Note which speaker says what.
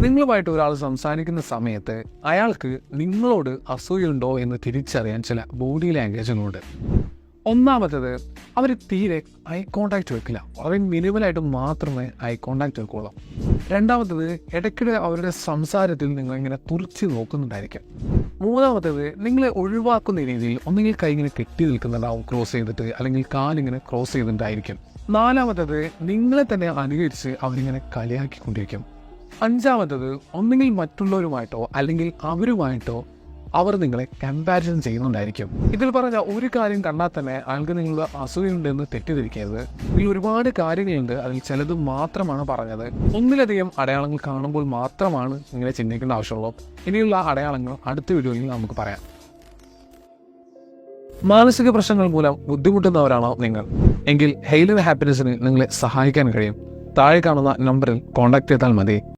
Speaker 1: നിങ്ങളുമായിട്ട് ഒരാൾ സംസാരിക്കുന്ന സമയത്ത് അയാൾക്ക് നിങ്ങളോട് അസൂയുണ്ടോ എന്ന് തിരിച്ചറിയാൻ ചില ബോഡി ലാംഗ്വേജുകളുണ്ട്. ഒന്നാമത്തേത്, അവർ തീരെ ഐ കോണ്ടാക്ട് വെക്കില്ല. വളരെ മിനിമലായിട്ട് മാത്രമേ ഐ കോണ്ടാക്ട് വെക്കുള്ളൂ. രണ്ടാമത്തേത്, ഇടയ്ക്കിടെ അവരുടെ സംസാരത്തിൽ നിങ്ങളിങ്ങനെ തുറച്ച് നോക്കുന്നുണ്ടായിരിക്കും. മൂന്നാമത്തേത്, നിങ്ങളെ ഒഴിവാക്കുന്ന രീതിയിൽ ഒന്നെങ്കിൽ കൈ ഇങ്ങനെ കെട്ടി നിൽക്കുന്നുണ്ടാവും ക്രോസ് ചെയ്തിട്ട്, അല്ലെങ്കിൽ കാലിങ്ങനെ ക്രോസ് ചെയ്തിട്ടുണ്ടായിരിക്കും. നാലാമത്തേത്, നിങ്ങളെ തന്നെ അനുകരിച്ച് അവരിങ്ങനെ കളിയാക്കിക്കൊണ്ടിരിക്കും. അഞ്ചാമത്തത്, ഒന്നെങ്കിൽ മറ്റുള്ളവരുമായിട്ടോ അല്ലെങ്കിൽ അവരുമായിട്ടോ അവർ നിങ്ങളെ കമ്പാരിസൺ ചെയ്യുന്നുണ്ടായിരിക്കും. ഇതിൽ പറഞ്ഞ ഒരു കാര്യം കണ്ടാൽ തന്നെ ആൾക്ക് നിങ്ങളുടെ അസൂയുണ്ടെന്ന് തെറ്റിദ്ധരിക്കരുത്. ഇതിൽ ഒരുപാട് കാര്യങ്ങളുണ്ട്, അതിൽ ചിലത് മാത്രമാണ് പറഞ്ഞത്. ഒന്നിലധികം അടയാളങ്ങൾ കാണുമ്പോൾ മാത്രമാണ് ഇങ്ങനെ ചിന്തിക്കേണ്ട ആവശ്യമുള്ളൂ. ഇനിയുള്ള അടയാളങ്ങൾ അടുത്ത വീഡിയോയിൽ നമുക്ക് പറയാം. മാനസിക പ്രശ്നങ്ങൾ മൂലം ബുദ്ധിമുട്ടുന്നവരാണോ നിങ്ങൾ എങ്കിൽ ഹെയ്ലൻ ഹാപ്പിനെസ്സിന് നിങ്ങളെ സഹായിക്കാൻ കഴിയും. താഴെ കാണുന്ന നമ്പറിൽ കോൺടാക്ട് ചെയ്താൽ മതി.